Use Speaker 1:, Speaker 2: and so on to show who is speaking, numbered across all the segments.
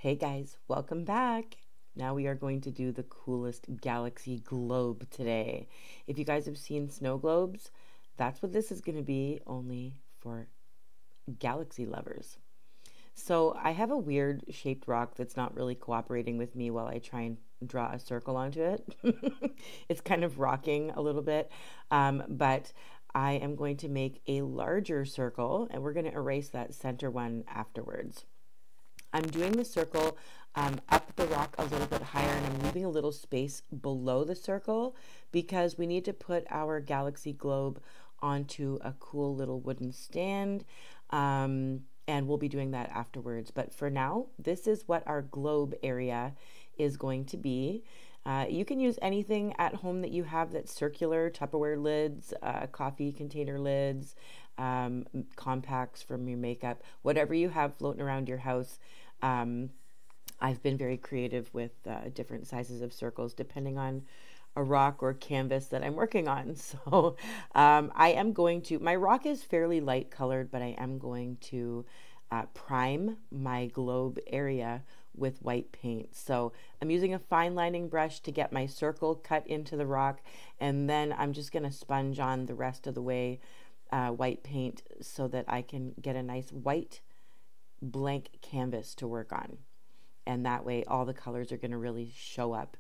Speaker 1: Hey guys, welcome back. Now we are going to do the coolest galaxy globe today. If you guys have seen snow globes, that's what this is going to be, only for galaxy lovers. So I have a weird shaped rock that's not really cooperating with me while I try and draw a circle onto it. It's kind of rocking a little bit, but I am going to make a larger circle and we're going to erase that center one afterwards. I'm doing the circle up the rock a little bit higher, and I'm leaving a little space below the circle because we need to put our galaxy globe onto a cool little wooden stand, and we'll be doing that afterwards. But for now, this is what our globe area is going to be. You can use anything at home that you have that's circular, Tupperware lids, coffee container lids, compacts from your makeup, whatever you have floating around your house. I've been very creative with different sizes of circles depending on a rock or canvas that I'm working on. So I am going to, my rock is fairly light colored, but I am going to prime my globe area with white paint. So I'm using a fine lining brush to get my circle cut into the rock, and then I'm just going to sponge on the rest of the way white paint so that I can get a nice white blank canvas to work on. And that way all the colors are going to really show up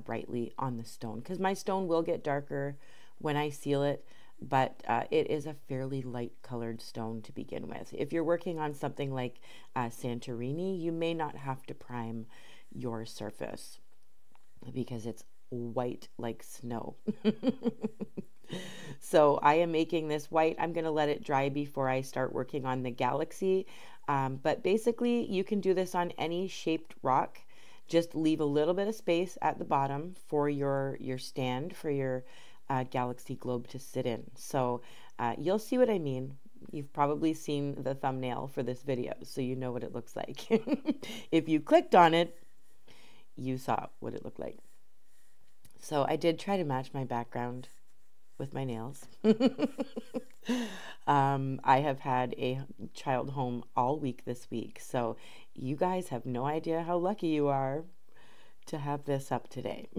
Speaker 1: brightly on the stone, because my stone will get darker when I seal it, but it is a fairly light colored stone to begin with. If you're working on something like Santorini, you may not have to prime your surface because it's white like snow. So I am making this white. I'm going to let it dry before I start working on the galaxy. But basically, you can do this on any shaped rock. Just leave a little bit of space at the bottom for your stand, for your galaxy globe to sit in. So you'll see what I mean. You've probably seen the thumbnail for this video, so you know what it looks like. If you clicked on it, you saw what it looked like. So I did try to match my background with my nails. I have had a child home all week this week, so you guys have no idea how lucky you are to have this up today.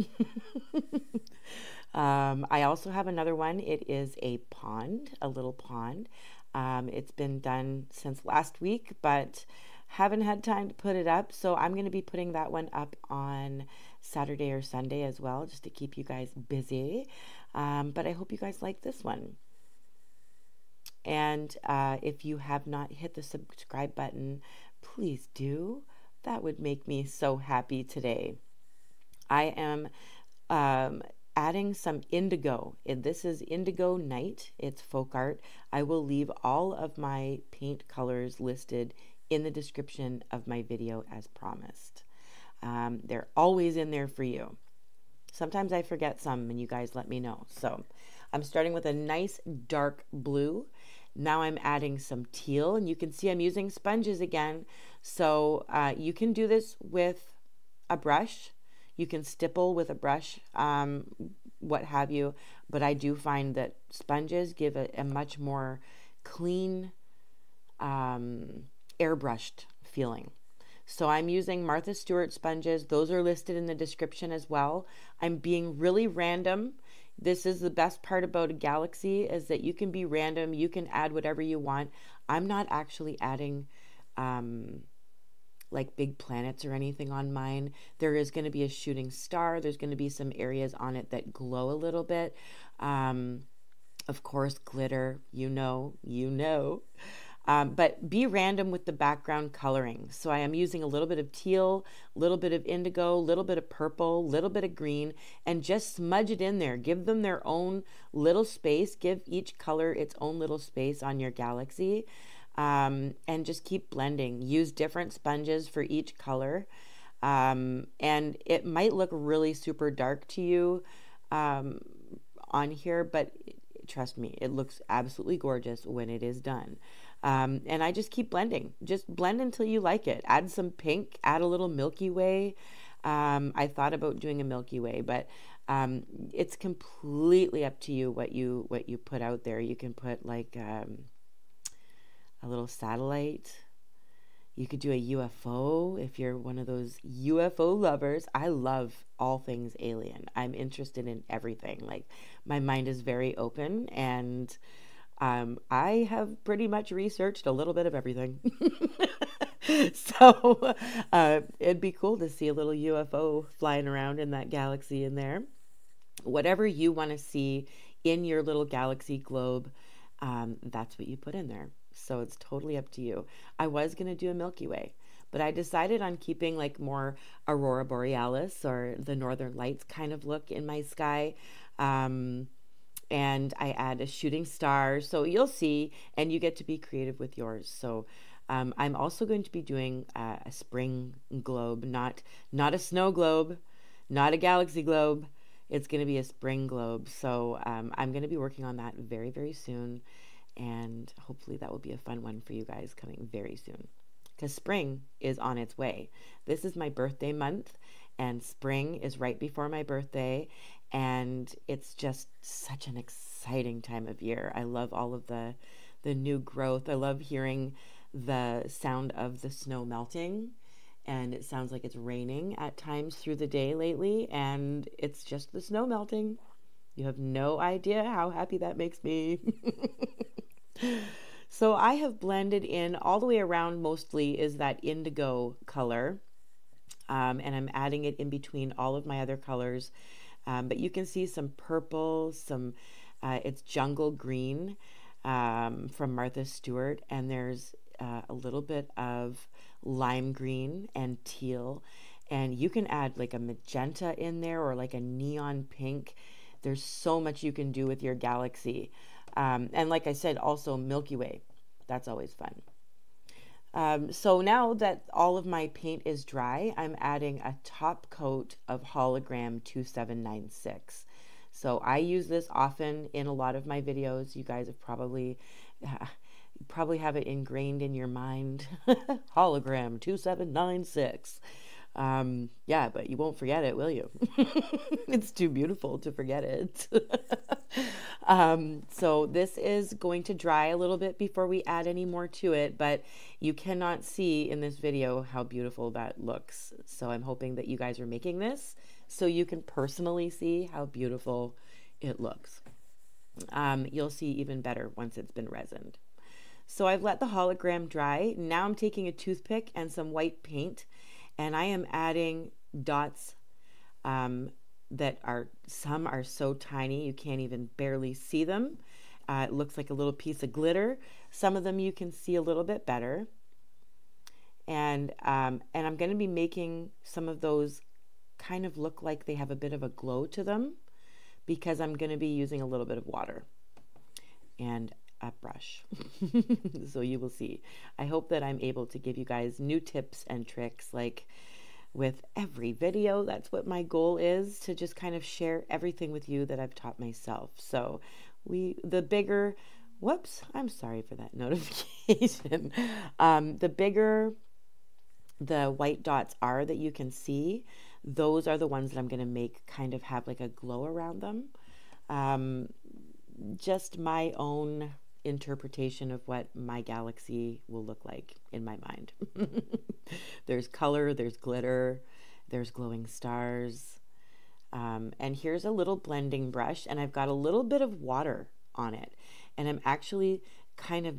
Speaker 1: I also have another one. It is a pond, a little pond. It's been done since last week, but haven't had time to put it up, so I'm going to be putting that one up on Saturday or Sunday as well, just to keep you guys busy. But I hope you guys like this one. And if you have not hit the subscribe button, please do. That would make me so happy today. I am adding some indigo. This is Indigo Night. It's Folkart. I will leave all of my paint colors listed in the description of my video as promised. They're always in there for you. Sometimes I forget some and you guys let me know. So I'm starting with a nice dark blue. Now I'm adding some teal, and you can see I'm using sponges again. So you can do this with a brush. You can stipple with a brush, what have you. But I do find that sponges give a much more clean, airbrushed feeling. So I'm using Martha Stewart sponges. Those are listed in the description as well. I'm being really random. This is the best part about a galaxy, is that you can be random. You can add whatever you want. I'm not actually adding like big planets or anything on mine. There is going to be a shooting star. There's going to be some areas on it that glow a little bit. Of course, glitter, you know. But be random with the background coloring. So I am using a little bit of teal, a little bit of indigo, a little bit of purple, a little bit of green, and just smudge it in there. Give them their own little space. Give each color its own little space on your galaxy, and just keep blending. Use different sponges for each color. And it might look really super dark to you on here, but trust me, it looks absolutely gorgeous when it is done. And I just keep blending. Just blend until you like it. Add some pink, add a little Milky Way. I thought about doing a Milky Way, but it's completely up to you what you put out there. You can put like a little satellite. You could do a UFO if you're one of those UFO lovers. I love all things alien. I'm interested in everything. Like, my mind is very open, and I have pretty much researched a little bit of everything. So it'd be cool to see a little UFO flying around in that galaxy in there. Whatever you want to see in your little galaxy globe, that's what you put in there. So it's totally up to you. I was going to do a Milky Way, but I decided on keeping like more Aurora Borealis or the Northern Lights kind of look in my sky. And I add a shooting star. So you'll see, and you get to be creative with yours. So I'm also going to be doing a spring globe, not a snow globe, not a galaxy globe. It's going to be a spring globe. So I'm going to be working on that very, very soon. And hopefully that will be a fun one for you guys coming very soon. Because spring is on its way. This is my birthday month, and spring is right before my birthday. And it's just such an exciting time of year. I love all of the new growth. I love hearing the sound of the snow melting. And it sounds like it's raining at times through the day lately. And it's just the snow melting. You have no idea how happy that makes me. So I have blended in all the way around, mostly is that indigo color. And I'm adding it in between all of my other colors. But you can see some purple, it's jungle green from Martha Stewart. And there's a little bit of lime green and teal. And you can add like a magenta in there or like a neon pink. There's so much you can do with your galaxy. And like I said, also Milky Way. That's always fun. So now that all of my paint is dry, I'm adding a top coat of Hologram 2796. So I use this often in a lot of my videos. You guys have probably have it ingrained in your mind. Hologram 2796. Yeah, but you won't forget it, will you? It's too beautiful to forget it. So this is going to dry a little bit before we add any more to it, but you cannot see in this video how beautiful that looks. So I'm hoping that you guys are making this so you can personally see how beautiful it looks. You'll see even better once it's been resined. So I've let the hologram dry. Now I'm taking a toothpick and some white paint, and I am adding dots some are so tiny you can't even barely see them. It looks like a little piece of glitter. Some of them you can see a little bit better. And I'm going to be making some of those kind of look like they have a bit of a glow to them, because I'm going to be using a little bit of water and a brush. So you will see. I hope that I'm able to give you guys new tips and tricks, like with every video. That's what my goal is, to just kind of share everything with you that I've taught myself. So whoops, I'm sorry for that notification. The bigger the white dots are that you can see, those are the ones that I'm going to make kind of have like a glow around them. Just my own interpretation of what my galaxy will look like in my mind. There's color, there's glitter, there's glowing stars. And here's a little blending brush, and I've got a little bit of water on it. And I'm actually kind of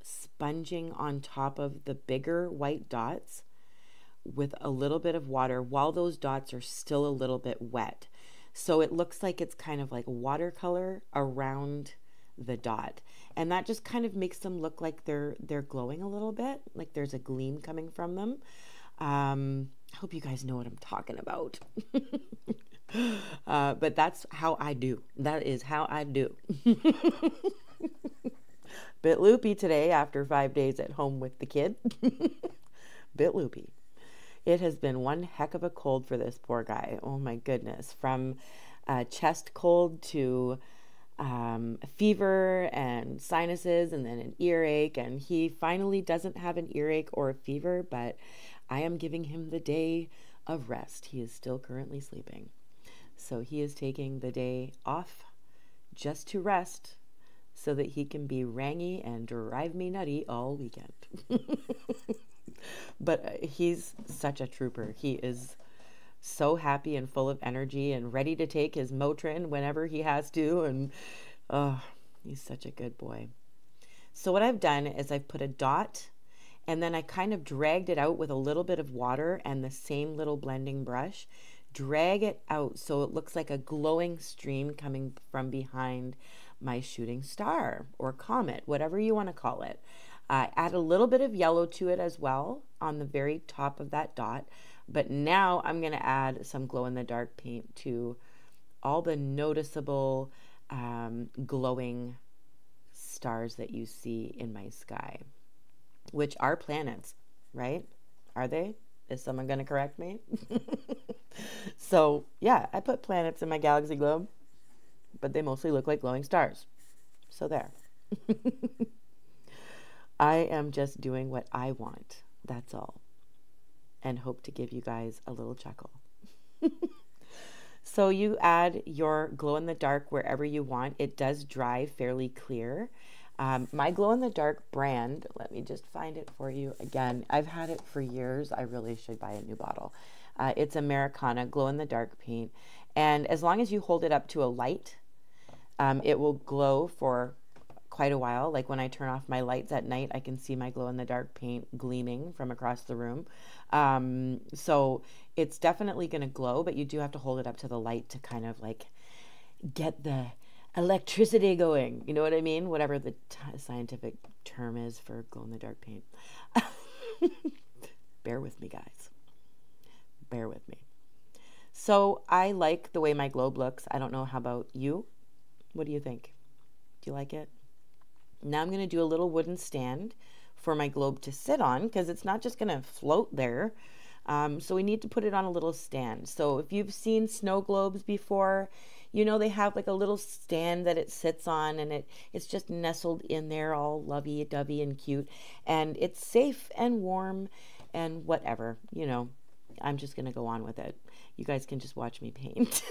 Speaker 1: sponging on top of the bigger white dots with a little bit of water while those dots are still a little bit wet. So it looks like it's kind of like watercolor around the dot. And that just kind of makes them look like they're glowing a little bit, like there's a gleam coming from them. I hope you guys know what I'm talking about. But that's how I do. That is how I do. Bit loopy today after 5 days at home with the kid. Bit loopy. It has been one heck of a cold for this poor guy. Oh my goodness. From chest cold to fever and sinuses, and then an earache. And he finally doesn't have an earache or a fever, but I am giving him the day of rest. He is still currently sleeping. So he is taking the day off just to rest so that he can be rangy and drive me nutty all weekend. But he's such a trooper. He is so happy and full of energy and ready to take his Motrin whenever he has to. And oh, he's such a good boy. So what I've done is I've put a dot, and then I kind of dragged it out with a little bit of water and the same little blending brush. Drag it out so it looks like a glowing stream coming from behind my shooting star or comet, whatever you want to call it. Add a little bit of yellow to it as well on the very top of that dot. But now I'm going to add some glow-in-the-dark paint to all the noticeable glowing stars that you see in my sky, which are planets, right? Are they? Is someone going to correct me? So, yeah, I put planets in my galaxy globe, but they mostly look like glowing stars. So there. I am just doing what I want. That's all. And hope to give you guys a little chuckle. So you add your glow-in-the-dark wherever you want. It does dry fairly clear. My glow-in-the-dark brand, let me just find it for you again. I've had it for years. I really should buy a new bottle. It's Americana glow-in-the-dark paint. And as long as you hold it up to a light, it will glow for quite a while. Like when I turn off my lights at night, I can see my glow-in-the-dark paint gleaming from across the room. So it's definitely going to glow, but you do have to hold it up to the light to kind of like get the electricity going. You know what I mean? Whatever the scientific term is for glow-in-the-dark paint. Bear with me, guys. Bear with me. So I like the way my globe looks. I don't know. How about you? What do you think? Do you like it? Now I'm going to do a little wooden stand for my globe to sit on, because it's not just going to float there. So we need to put it on a little stand. So if you've seen snow globes before, you know they have like a little stand that it sits on, and it's just nestled in there all lovey-dovey and cute. And it's safe and warm and whatever, you know. I'm just going to go on with it. You guys can just watch me paint.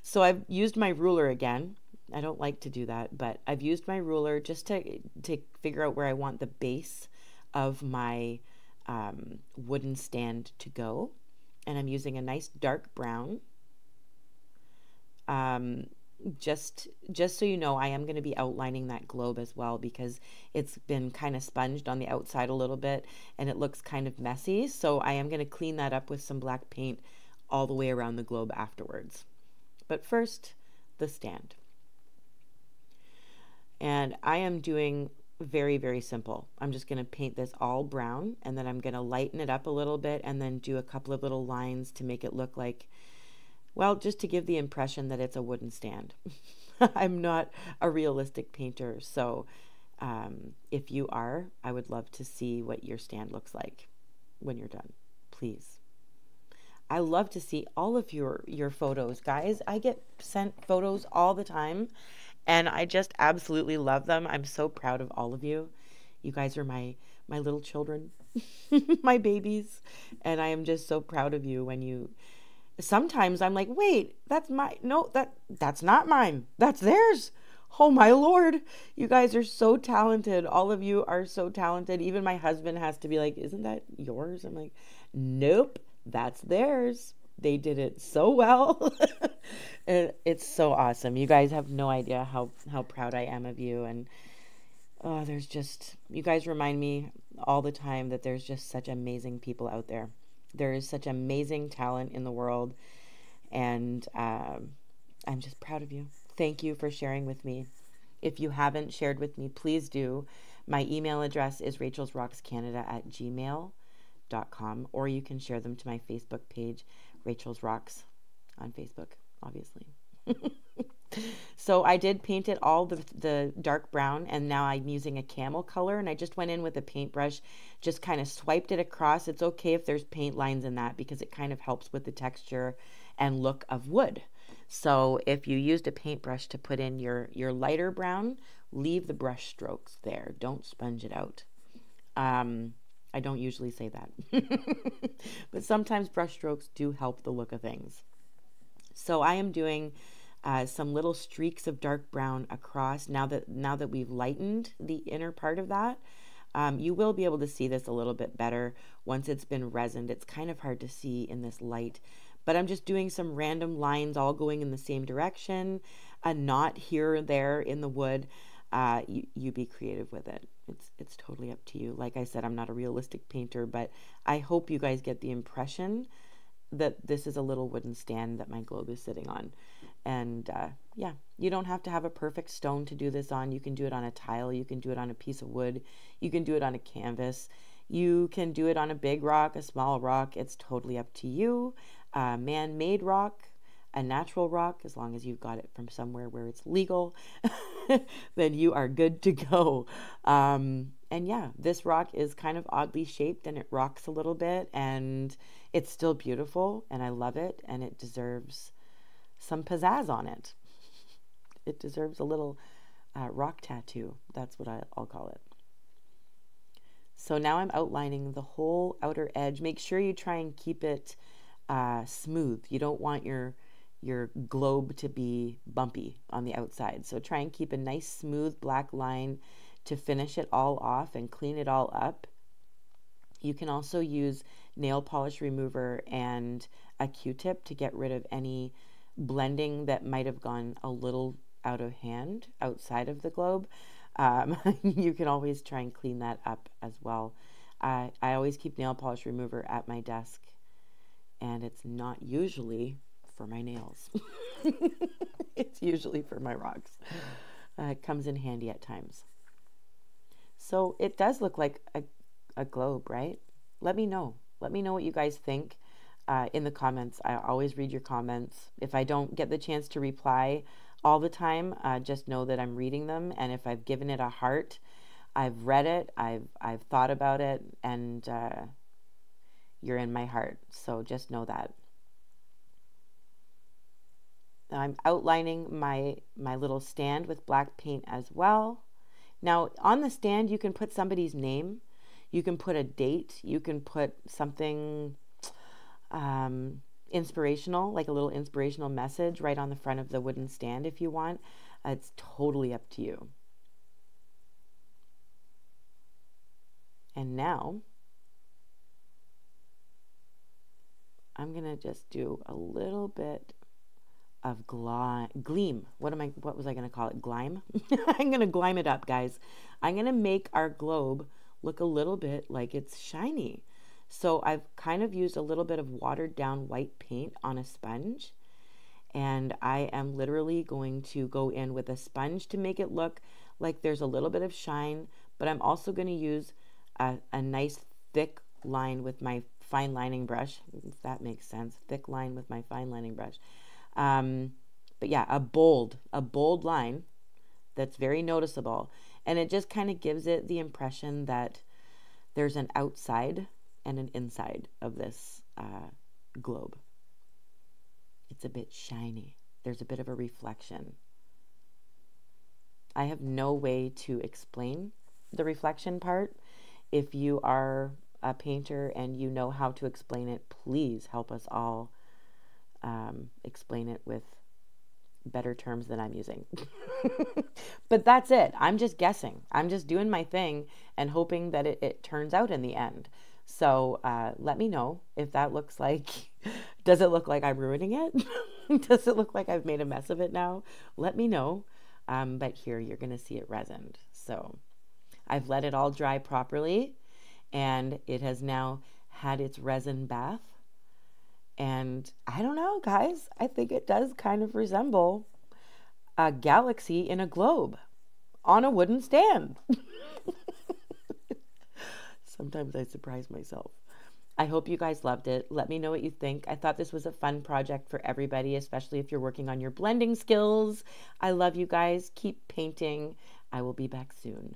Speaker 1: So I've used my ruler again. I don't like to do that, but I've used my ruler just to figure out where I want the base of my wooden stand to go. And I'm using a nice dark brown. Just so you know, I am going to be outlining that globe as well, because it's been kind of sponged on the outside a little bit and it looks kind of messy. So I am going to clean that up with some black paint all the way around the globe afterwards. But first, the stand. And I am doing very, very simple. I'm just going to paint this all brown, and then I'm going to lighten it up a little bit and then do a couple of little lines to make it look like, well, just to give the impression that it's a wooden stand. I'm not a realistic painter, so if you are, I would love to see what your stand looks like when you're done, please. I love to see all of your photos, guys. I get sent photos all the time, and I just absolutely love them. I'm so proud of all of you. You guys are my little children, my babies, and I am just so proud of you when you... Sometimes I'm like, wait, that's not mine. That's theirs. Oh my Lord. You guys are so talented. All of you are so talented. Even my husband has to be like, isn't that yours? I'm like, nope, that's theirs. They did it so well. And it's so awesome. You guys have no idea how proud I am of you. And there's just, you guys remind me all the time that there's just such amazing people out there. There is such amazing talent in the world, and I'm just proud of you. Thank you for sharing with me. If you haven't shared with me, please do. My email address is rachelsrockscanada@gmail.com, or you can share them to my Facebook page, Rachel's Rocks, on Facebook, obviously. So I did paint it all the dark brown, and now I'm using a camel color, and I just went in with a paintbrush, just kind of swiped it across. It's okay if there's paint lines in that, because it kind of helps with the texture and look of wood. So if you used a paintbrush to put in your lighter brown, leave the brush strokes there. Don't sponge it out. I don't usually say that. But sometimes brush strokes do help the look of things. So I am doing some little streaks of dark brown across. Now that we've lightened the inner part of that, you will be able to see this a little bit better once it's been resined. It's kind of hard to see in this light, but I'm just doing some random lines all going in the same direction, a knot here or there in the wood. You be creative with it. It's totally up to you. Like I said, I'm not a realistic painter, but I hope you guys get the impression that this is a little wooden stand that my globe is sitting on. And yeah, you don't have to have a perfect stone to do this on. You can do it on a tile. You can do it on a piece of wood. You can do it on a canvas. You can do it on a big rock, a small rock. It's totally up to you. Man-made rock, a natural rock, as long as you've got it from somewhere where it's legal, then you are good to go. And yeah, this rock is kind of oddly shaped and it rocks a little bit, and it's still beautiful and I love it, and it deserves some pizzazz on it. It deserves a little rock tattoo. That's what I'll call it. So now I'm outlining the whole outer edge. Make sure you try and keep it smooth. You don't want your globe to be bumpy on the outside. So try and keep a nice smooth black line to finish it all off and clean it all up. You can also use nail polish remover and a Q-tip to get rid of any blending that might have gone a little out of hand outside of the globe. You can always try and clean that up as well. I always keep nail polish remover at my desk, and it's not usually for my nails. It's usually for my rocks. It comes in handy at times. So it does look like a globe, right? Let me know. Let me know what you guys think in the comments. I always read your comments. If I don't get the chance to reply all the time, just know that I'm reading them. And if I've given it a heart, I've read it, I've thought about it, and you're in my heart. So just know that. I'm outlining my little stand with black paint as well. Now on the stand, you can put somebody's name. You can put a date. You can put something inspirational, like a little inspirational message right on the front of the wooden stand if you want. It's totally up to you. And now I'm going to just do a little bit of gleam. What was I going to call it? Glime? I'm going to glime it up, guys. I'm going to make our globe look a little bit like it's shiny. So I've kind of used a little bit of watered down white paint on a sponge, and I am literally going to go in with a sponge to make it look like there's a little bit of shine, but I'm also going to use a nice thick line with my fine lining brush, if that makes sense, thick line with my fine lining brush. But yeah, a bold line that's very noticeable, and it just kind of gives it the impression that there's an outside and an inside of this globe. It's a bit shiny. There's a bit of a reflection. I have no way to explain the reflection part. If you are a painter and you know how to explain it, please help us all explain it with better terms than I'm using. But that's it. I'm just guessing. I'm just doing my thing and hoping that it turns out in the end. So let me know if that looks like, does it look like I'm ruining it? Does it look like I've made a mess of it now? Let me know. But here you're going to see it resined. So I've let it all dry properly, and it has now had its resin bath. And I don't know, guys, I think it does kind of resemble a galaxy in a globe on a wooden stand. Sometimes I surprise myself. I hope you guys loved it. Let me know what you think. I thought this was a fun project for everybody, especially if you're working on your blending skills. I love you guys. Keep painting. I will be back soon.